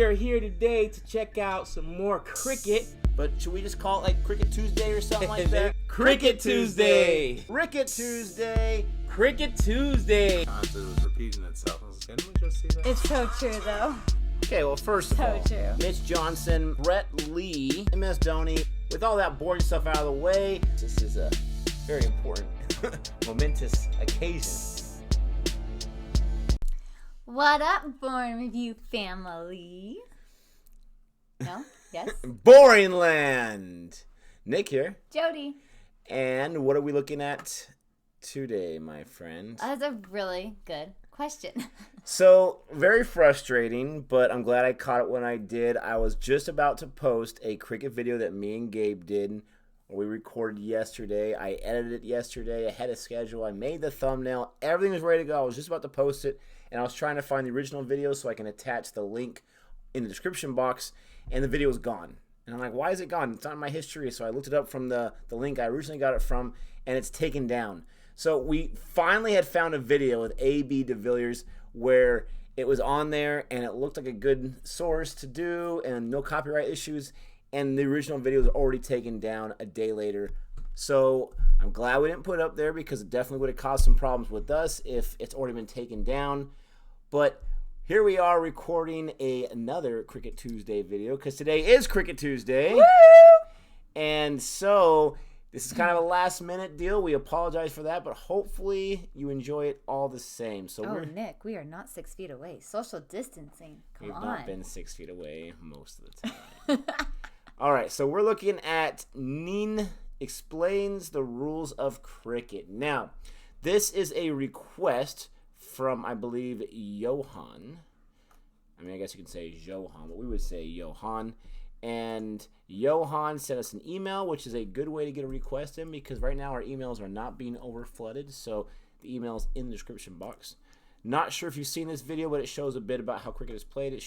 We are here today to check out some more cricket. But should we just call it like Cricket Tuesday or something like that? Cricket Tuesday. Cricket Tuesday. Cricket Tuesday. It was repeating itself. I was like, didn't we just see that? It's so true, though. Okay, well, first of all, true. Mitch Johnson, Brett Lee, MS Dhoni. With all that boring stuff out of the way, this is a very important, momentous occasion. What up, Born Review family? No? Yes? Boring Land. Nick here. Jody. And what are we looking at today, my friend? That's a really good question. So, very frustrating, but I'm glad I caught it when I did. I was just about to post a cricket video that me and Gabe did. We recorded yesterday. I edited it yesterday ahead of schedule. I made the thumbnail. Everything was ready to go. I was just about to post it, and I was trying to find the original video so I can attach the link in the description box, and the video was gone. And I'm like, why is it gone? It's not in my history. So I looked it up from the link I originally got it from, and it's taken down. So we finally had found a video with A.B. de Villiers where it was on there, and it looked like a good source to do, and no copyright issues, and the original video was already taken down a day later. So I'm glad we didn't put it up there because it definitely would have caused some problems with us if it's already been taken down. But here we are recording another Cricket Tuesday video because today is Cricket Tuesday. Woo! And so this is kind of a last minute deal. We apologize for that, but hopefully you enjoy it all the same. So Nick, we are not 6 feet away. Social distancing. Come on. We've not been 6 feet away most of the time. All right, so we're looking at Nin Explains the Rules of Cricket. Now, this is a request from, I believe, Johan. I mean, I guess you can say Johan, but we would say Johan. And Johan sent us an email, which is a good way to get a request in because right now our emails are not being overflooded. So the email's in the description box. Not sure if you've seen this video, but it shows a bit about how cricket is played. It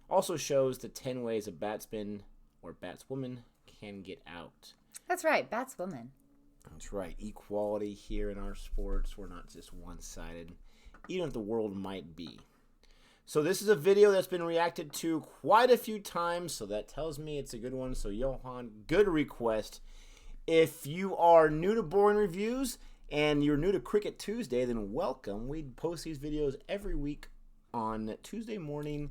also shows the 10 ways a batsman or batswoman can get out. That's right, batswoman. That's right. Equality here in our sports. We're not just one-sided, even if the world might be. So this is a video that's been reacted to quite a few times, so that tells me it's a good one. So Johan, good request. If you are new to Boring Reviews and you're new to Cricket Tuesday, then welcome. We post these videos every week on Tuesday morning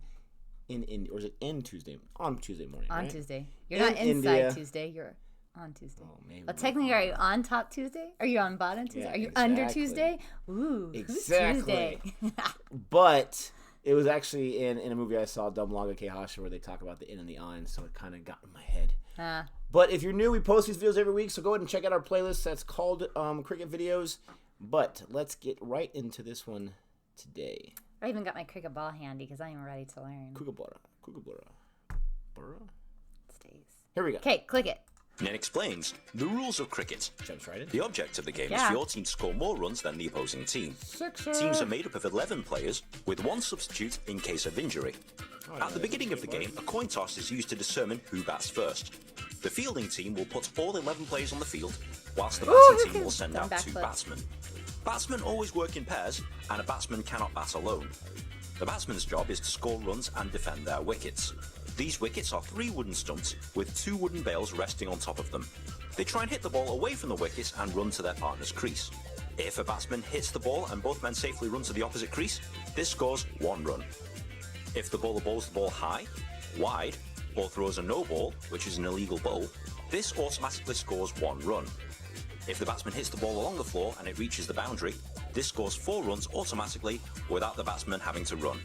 in India. Or is it in Tuesday? On Tuesday morning, On right? Tuesday. You're In not inside India. Tuesday. You're on Tuesday. Oh, maybe Well, technically, are you on top Tuesday? Are you on bottom Tuesday? Yeah, Are you exactly. under Tuesday? Ooh, Exactly. who's Tuesday? But it was actually in a movie I saw, Dumlaga Kehasha, where they talk about the in and the on, so it kind of got in my head. But if you're new, we post these videos every week, so go ahead and check out our playlist. That's called Cricket Videos. But let's get right into this one today. I even got my cricket ball handy because I'm ready to learn. Kookaburra. Stays. Here we go. Okay, click it. Nen explains the rules of cricket. Jumps right in. The object of the game is Yeah. for your team to score more runs than the opposing team. Sixer. Teams are made up of 11 players, with one substitute in case of injury. At the beginning of the game, a coin toss is used to determine who bats first. The fielding team will put all 11 players on the field, whilst the batting team will send out two batsmen. Batsmen always work in pairs, and a batsman cannot bat alone. The batsman's job is to score runs and defend their wickets. These wickets are 3 wooden stumps with 2 wooden bails resting on top of them. They try and hit the ball away from the wickets and run to their partner's crease. If a batsman hits the ball and both men safely run to the opposite crease, this scores 1 run. If the bowler bowls the ball high, wide, or throws a no ball, which is an illegal bowl, this automatically scores 1 run. If the batsman hits the ball along the floor and it reaches the boundary, this scores 4 runs automatically without the batsman having to run.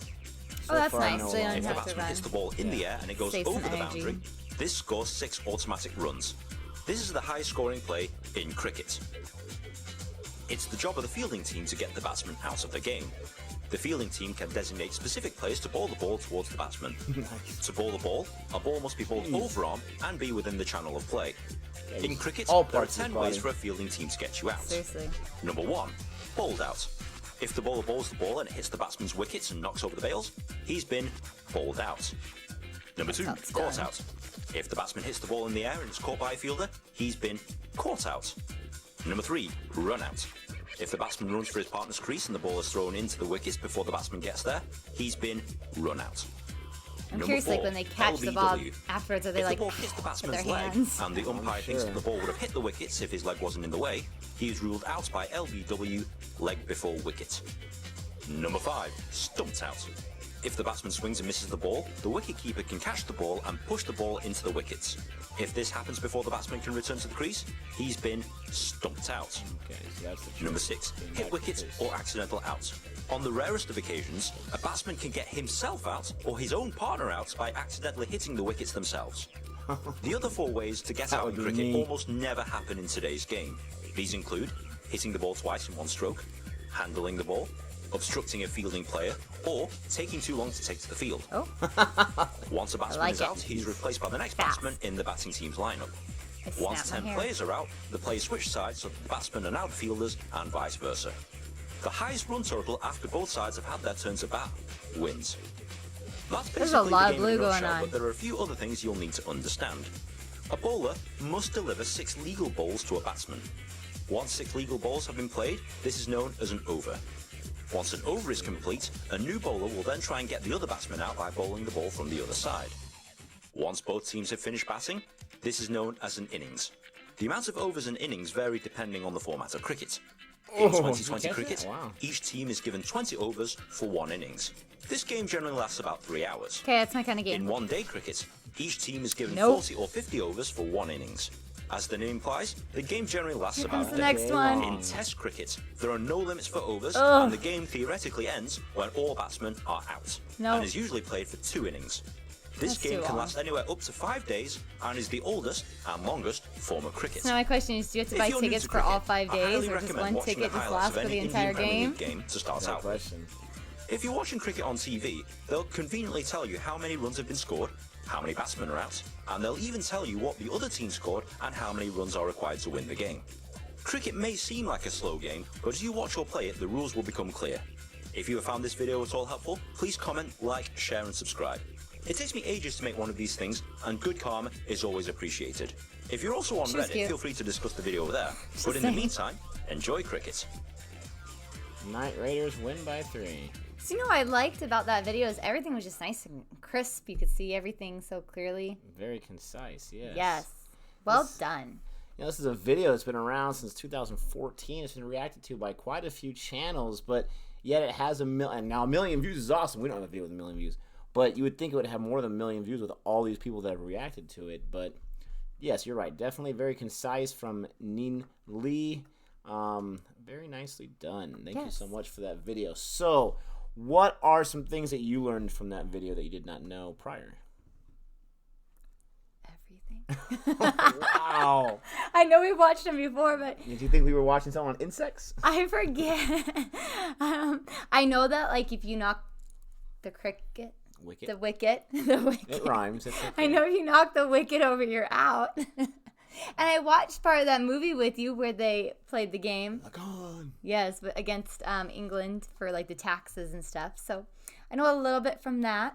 Oh, that's far, nice. no So you one. don't If the have to batsman run. hits the ball in the air and it goes Save some over the energy. boundary, this scores 6 automatic runs. This is the highest scoring play in cricket. It's the job of the fielding team to get the batsman out of the game. The fielding team can designate specific players to bowl the ball towards the batsman. To bowl the ball, a ball must be bowled overarm and be within the channel of play. In cricket, all there are parts of the 10 ways body. for a fielding team to get you out. Seriously. Number 1, bowled out. If the bowler bowls the ball and it hits the batsman's wickets and knocks over the bails, he's been bowled out. Number 2, That's caught done. out. If the batsman hits the ball in the air and is caught by a fielder, he's been caught out. Number 3, run out. If the batsman runs for his partner's crease and the ball is thrown into the wickets before the batsman gets there, he's been run out. I'm Number curious, like 4, when they catch the ball LBW. afterwards, are they If like the ball hits the with their batsman's leg hands? and the umpire thinks sure. that the ball would have hit the wickets if his leg wasn't in the way, he is ruled out by LBW, leg before wicket. Number 5, stumped out. If the batsman swings and misses the ball, the wicket-keeper can catch the ball and push the ball into the wickets. If this happens before the batsman can return to the crease, he's been stumped out. Okay, so that's the Number 6, hit wicket or accidental out. On the rarest of occasions, a batsman can get himself out or his own partner out by accidentally hitting the wickets themselves. The other 4 ways to get That out in would be cricket me. almost never happen in today's game. These include hitting the ball twice in one stroke, handling the ball, obstructing a fielding player, or taking too long to take to the field. Oh, Once a batsman like is it. out, he's replaced by the next Fast. batsman in the batting team's lineup. I Once snapped 10 my hair. players are out, the players switch sides so that the batsmen are now the fielders and vice versa. The highest run total after both sides have had their turn to bat wins. That's There's basically a lot the of game blue in a going nutshell, on. but there are a few other things you'll need to understand. A bowler must deliver 6 legal balls to a batsman. Once 6 legal balls have been played, this is known as an over. Once an over is complete, a new bowler will then try and get the other batsman out by bowling the ball from the other side. Once both teams have finished batting, this is known as an innings. The amount of overs and innings vary depending on the format of cricket. In 2020 catch cricket, that? Wow. each team is given 20 overs for 1 innings. This game generally lasts about 3 hours. Okay, that's my kind of In game. one-day cricket, each team is given Nope. 40 or 50 overs for 1 innings. As the name implies, the game generally lasts Here about comes a the day. next one. In Test cricket, there are no limits for overs, Ugh. and the game theoretically ends when all batsmen are out, No. and is usually played for 2 innings. This That's game too can long. last anywhere up to 5 days and is the oldest and longest form of cricket. So now my question is, do you have to If buy you're new tickets to for all cricket, 5 I days, highly or just recommend one watching ticket the just highlights lasts of for the any entire Indian Premier game? League game to start No out with. question. If you're watching cricket on TV, they'll conveniently tell you how many runs have been scored, how many batsmen are out, and they'll even tell you what the other team scored and how many runs are required to win the game. Cricket may seem like a slow game, but as you watch or play it, the rules will become clear. If you have found this video at all helpful, please comment, like, share and subscribe. It takes me ages to make one of these things, and good karma is always appreciated. If you're also on She was Reddit, cute. feel free to discuss the video over there. Just But in the saying. meantime, enjoy cricket. Knight Raiders win by 3. So you know what I liked about that video is everything was just nice and crisp. You could see everything so clearly. Very concise, yes. Yes. Well This- done. You know, this is a video that's been around since 2014. It's been reacted to by quite a few channels, but yet it has and now 1 million views is awesome. We don't have a video with 1 million views, but you would think it would have more than 1 million views with all these people that have reacted to it. But yes, you're right. Definitely very concise from Nin Lee. Very nicely done. Thank you so Yes. much for that video. So, what are some things that you learned from that video that you did not know prior? Everything. Wow. I know we've watched them before, but Did you think we were watching something on insects? I forget. I know that, like, if you knock the cricket, Wicket. the wicket, the wicket. It rhymes. It's okay. I know if you knock the wicket over, you're out. And I watched part of that movie with you where they played the game. Like on. Yes, but against England for like the taxes and stuff. So I know a little bit from that.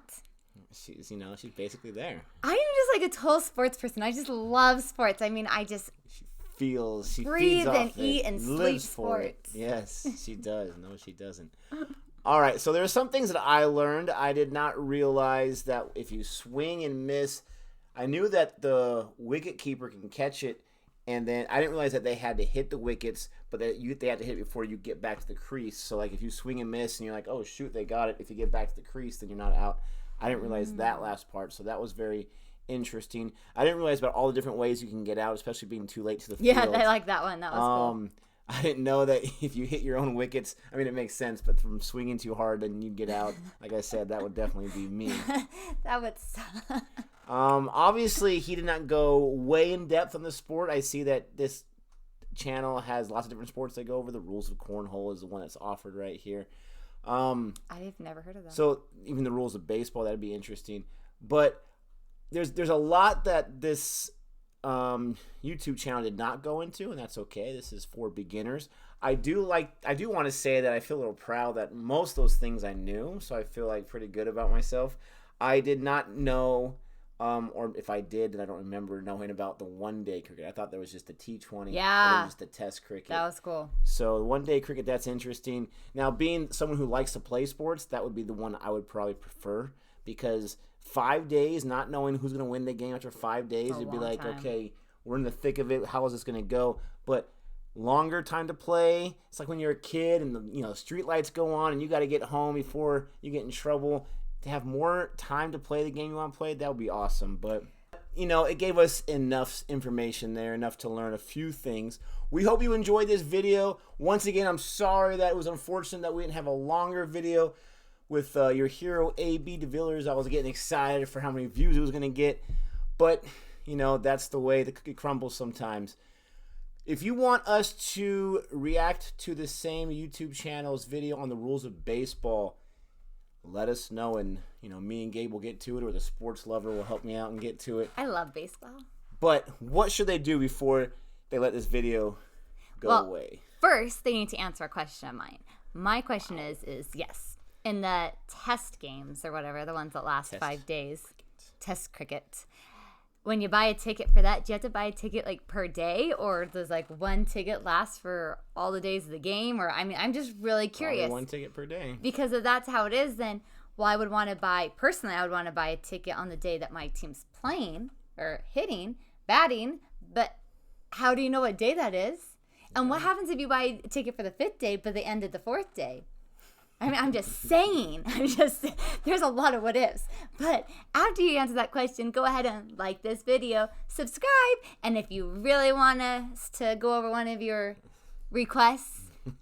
She's, she's basically there. I am just like a total sports person. I just love sports. I mean, I just She breathe feeds and off eat it, and sleep lives for it. sports. Yes, she does. No, she doesn't. All right, so there are some things that I learned. I did not realize that if you swing and miss, I knew that the wicket keeper can catch it, and then I didn't realize that they had to hit the wickets, but that they had to hit it before you get back to the crease. So like if you swing and miss, and you're like, oh shoot, they got it. If you get back to the crease, then you're not out. I didn't realize that last part, so that was very interesting. I didn't realize about all the different ways you can get out, especially being too late to the Yeah, field. I like that one. That was cool. I didn't know that if you hit your own wickets, I mean, it makes sense, but from swinging too hard, then you'd get out. Like I said, that would definitely be me. That would suck. Obviously, he did not go way in depth on the sport. I see that this channel has lots of different sports they go over. The rules of cornhole is the one that's offered right here. I've never heard of that. So even the rules of baseball, that'd be interesting. But there's a lot that this YouTube channel did not go into, and that's okay. This is for beginners. I do want to say that I feel a little proud that most of those things I knew, so I feel like pretty good about myself. I did not know, or if I did, then I don't remember knowing about the one-day cricket. I thought there was just the T20, Yeah. or there was just the Test cricket. That was cool. So the one-day cricket, that's interesting. Now, being someone who likes to play sports, that would be the one I would probably prefer, because 5 days, not knowing who's going to win the game after 5 days. A You'd be long like, time. okay, we're in the thick of it. How is this going to go? But longer time to play. It's like when you're a kid and the street lights go on and you got to get home before you get in trouble. To have more time to play the game you want to play, that would be awesome. But it gave us enough information there, enough to learn a few things. We hope you enjoyed this video. Once again, I'm sorry that it was unfortunate that we didn't have a longer video with your hero AB de Villers. I was getting excited for how many views it was going to get. But, that's the way the cookie crumbles sometimes. If you want us to react to the same YouTube channel's video on the rules of baseball, let us know, and me and Gabe will get to it, or the sports lover will help me out and get to it. I love baseball. But what should they do before they let this video go away? First, they need to answer a question of mine. My question is yes, in the test games or whatever, the ones that last 5 days, test cricket, when you buy a ticket for that, do you have to buy a ticket like per day, or does like one ticket last for all the days of the game? Or I'm just really curious. Probably one ticket per day. Because if that's how it is, then I would want to buy a ticket on the day that my team's playing or hitting, batting. But how do you know what day that is? And what happens if you buy a ticket for the 5th day, but they ended the 4th day? I'm just saying. There's a lot of what ifs. But after you answer that question, go ahead and like this video, subscribe, and if you really want us to go over one of your requests,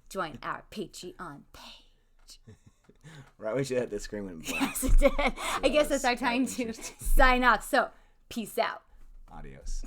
join our Patreon page. Right, we should have the screen went blank. Yes, it did. I guess it's our time to sign off. So, peace out. Adios.